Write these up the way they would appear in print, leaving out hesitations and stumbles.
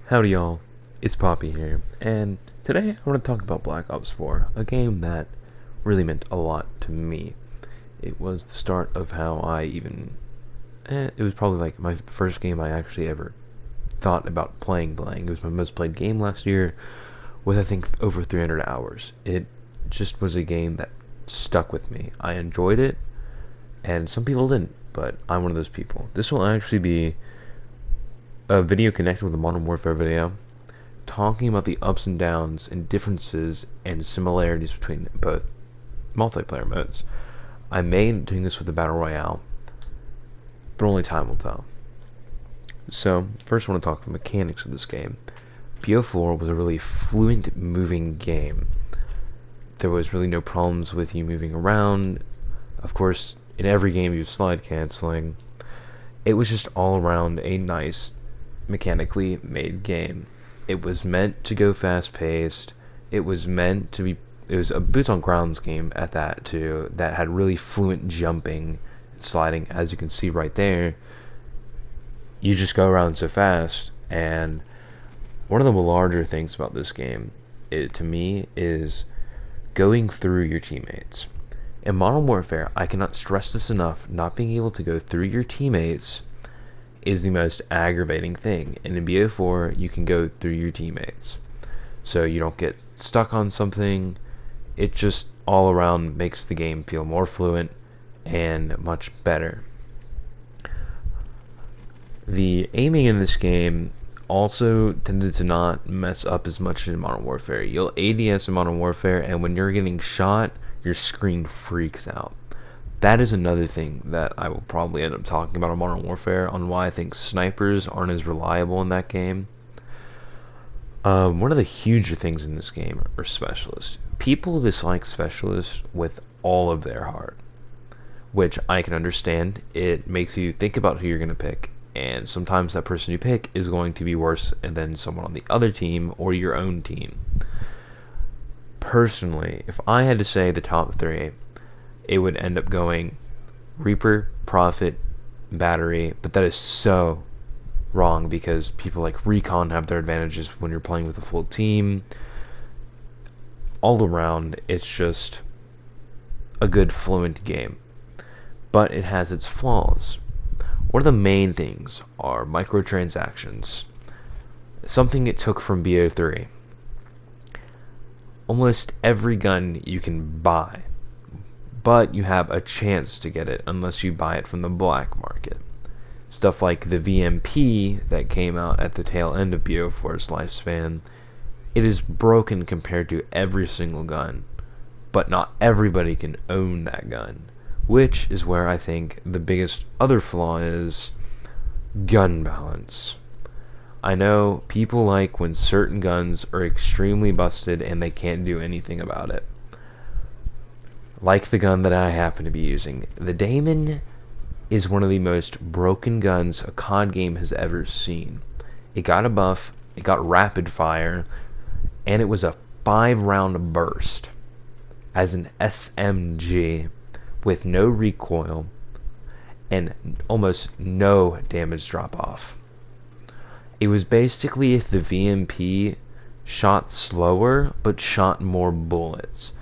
Howdy y'all, it's Poppy here, and today I want to talk about Black Ops 4, a game that really meant a lot to me. It was the start of how I it was probably like my first game I actually ever thought about playing. It was my most played game last year, with I think over 300 hours. It just was a game that stuck with me. I enjoyed it, and some people didn't, but I'm one of those people. This will actually be a video connected with a Modern Warfare video, talking about the ups and downs and differences and similarities between both multiplayer modes. I may end up doing this with the Battle Royale, but only time will tell. So, first I want to talk the mechanics of this game. BO4 was a really fluent moving game. There was really no problems with you moving around. Of course, in every game you have slide canceling. It was just all around a nice, mechanically made game. It was meant to go fast paced. It was a boots on grounds game at that too, that had really fluent jumping and sliding. As you can see right there, you just go around so fast. And one of the larger things about this game, to me, is going through your teammates. In Modern Warfare, I cannot stress this enough, not being able to go through your teammates is the most aggravating thing. And in BO4, you can go through your teammates. So you don't get stuck on something. It just all around makes the game feel more fluent and much better. The aiming in this game also tended to not mess up as much as in Modern Warfare. You'll ADS in Modern Warfare, and when you're getting shot, your screen freaks out. That is another thing that I will probably end up talking about on Modern Warfare, on why I think snipers aren't as reliable in that game. One of the huger things in this game are specialists. People dislike specialists with all of their heart, which I can understand. It makes you think about who you're going to pick, and sometimes that person you pick is going to be worse than someone on the other team or your own team. Personally, if I had to say the top three, it would end up going Reaper, Prophet, Battery, but that is so wrong because people like Recon have their advantages when you're playing with a full team. All around, it's just a good fluent game, but it has its flaws. One of the main things are microtransactions, something it took from BO3. Almost every gun you can buy, but you have a chance to get it unless you buy it from the black market. Stuff like the VMP that came out at the tail end of BO4's lifespan, it is broken compared to every single gun, but not everybody can own that gun, which is where I think the biggest other flaw is gun balance. I know people like when certain guns are extremely busted and they can't do anything about it. Like the gun that I happen to be using. The Daemon is one of the most broken guns a COD game has ever seen. It got a buff, it got rapid fire, and it was a 5-round burst as an SMG with no recoil and almost no damage drop off. It was basically if the VMP shot slower but shot more bullets.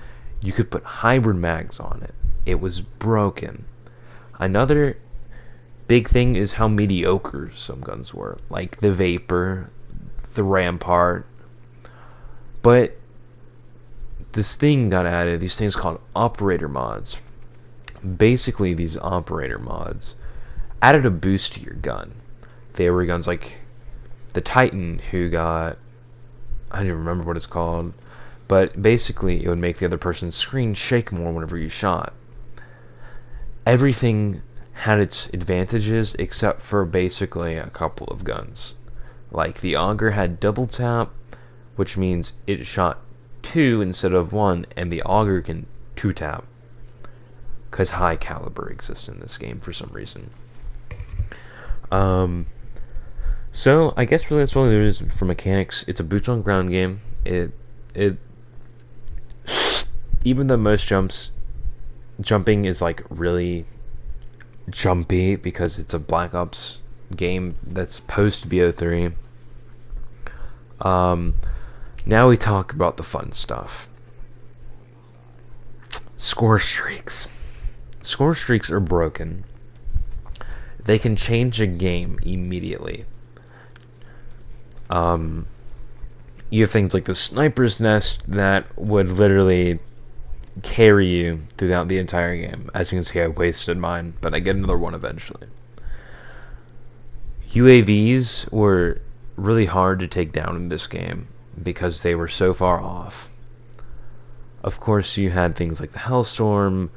You could put hybrid mags on it. It was broken. Another big thing is how mediocre some guns were, like the Vapor, the Rampart. But this thing got added, these things called operator mods. Basically, these operator mods added a boost to your gun. They were guns like the Titan, who got, I don't even remember what it's called, but basically it would make the other person's screen shake more whenever you shot. Everything had its advantages except for basically a couple of guns. Like the Auger had double tap, which means it shot 2 instead of 1, and the Auger can 2 tap, because high caliber exists in this game for some reason. So I guess really that's all there is for mechanics. It's a boots on ground game. It even though most jumping is like really jumpy because it's a Black Ops game that's post BO3. Um, Now we talk about the fun stuff. Score streaks. Score streaks are broken. They can change a game immediately. You have things like the sniper's nest that would literally carry you throughout the entire game. As you can see, I wasted mine, but I get another one eventually. UAVs were really hard to take down in this game because they were so far off. Of course, you had things like the Hellstorm,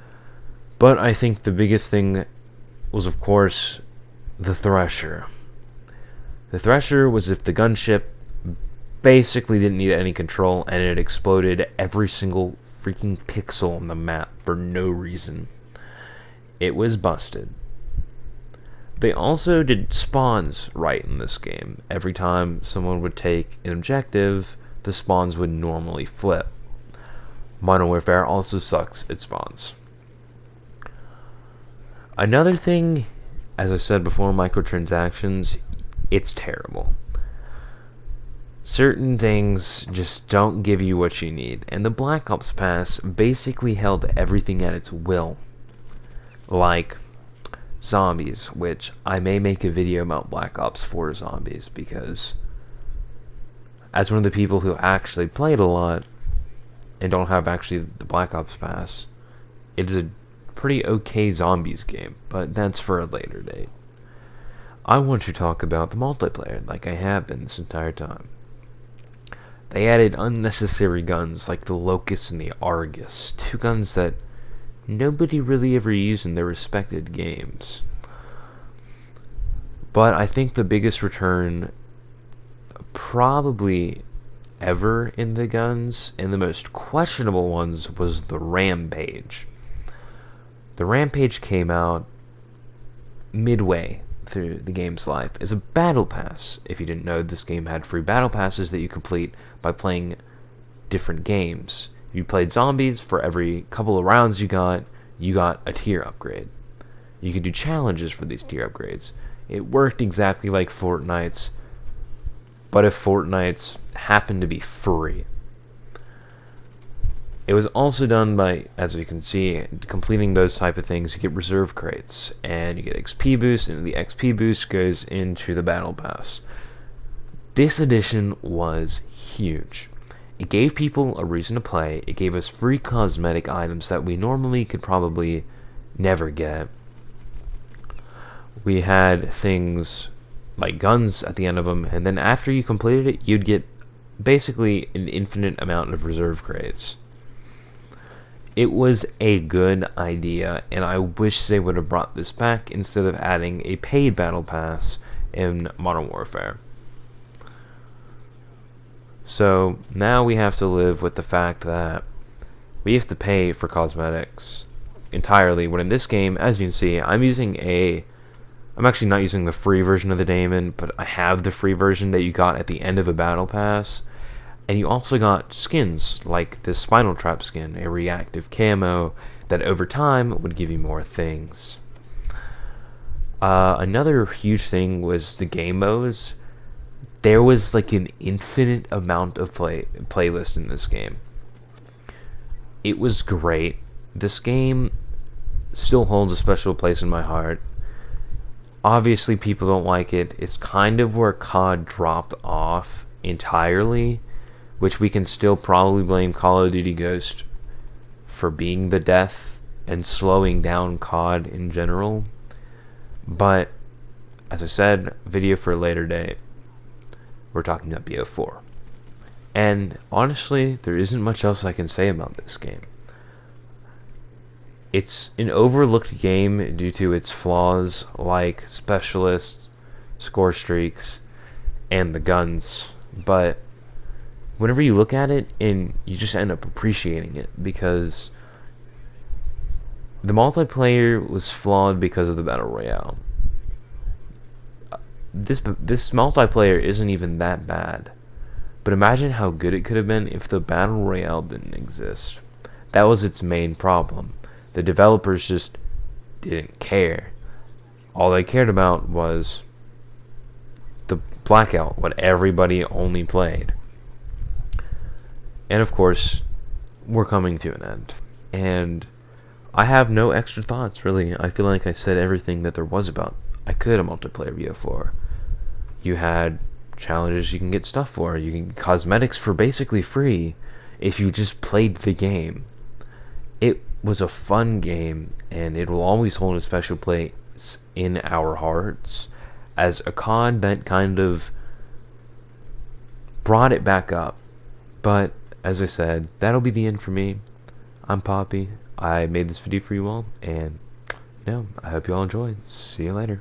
but I think the biggest thing was, of course, the Thresher. The Thresher was if the gunship basically didn't need any control and it exploded every single freaking pixel on the map for no reason. It was busted. They also did spawns right in this game. Every time someone would take an objective, the spawns would normally flip. Modern Warfare also sucks at spawns. Another thing, as I said before, microtransactions, it's terrible. Certain things just don't give you what you need, and the Black Ops Pass basically held everything at its will. Like zombies, which I may make a video about Black Ops 4 zombies, because as one of the people who actually played a lot and don't have actually the Black Ops Pass, it is a pretty okay zombies game, but that's for a later date. I want to talk about the multiplayer, like I have been this entire time. They added unnecessary guns like the Locust and the Argus, two guns that nobody really ever used in their respected games. But I think the biggest return probably ever in the guns, and the most questionable ones, was the Rampage. The Rampage came out midway through the game's life as a battle pass. If you didn't know, this game had free battle passes that you complete by playing different games. If you played zombies, for every couple of rounds you got a tier upgrade. You could do challenges for these tier upgrades. It worked exactly like Fortnite's, but if Fortnite's happened to be free. It was also done by, as you can see, completing those type of things, you get reserve crates, and you get XP boost, and the XP boost goes into the battle pass. This edition was huge. It gave people a reason to play. It gave us free cosmetic items that we normally could probably never get. We had things like guns at the end of them, and then after you completed it, you'd get basically an infinite amount of reserve crates. It was a good idea, and I wish they would have brought this back instead of adding a paid battle pass in Modern Warfare. So now we have to live with the fact that we have to pay for cosmetics entirely, when in this game, as you can see, I'm actually not using the free version of the Daemon, but I have the free version that you got at the end of a battle pass. And you also got skins, like this Spinal Trap skin, a reactive camo that over time would give you more things. Another huge thing was the game modes. There was like an infinite amount of playlist in this game. It was great. This game still holds a special place in my heart. Obviously people don't like it. It's kind of where COD dropped off entirely, which we can still probably blame Call of Duty Ghost for being the death and slowing down COD in general. But as I said, video for a later date. We're talking about BO4. And honestly, there isn't much else I can say about this game. It's an overlooked game due to its flaws like specialists, score streaks, and the guns. But whenever you look at it, and you just end up appreciating it, because the multiplayer was flawed because of the Battle Royale. This multiplayer isn't even that bad, but imagine how good it could have been if the Battle Royale didn't exist. That was its main problem. The developers just didn't care. All they cared about was the Blackout, what everybody only played. And of course, we're coming to an end. And I have no extra thoughts, really. I feel like I said everything that there was about I could a multiplayer BO4. You had challenges you can get stuff for. You can get cosmetics for basically free if you just played the game. It was a fun game, and it will always hold a special place in our hearts as a COD that kind of brought it back up. But as I said, that'll be the end for me. I'm Poppy. I made this video for you all, and I hope you all enjoyed. See you later.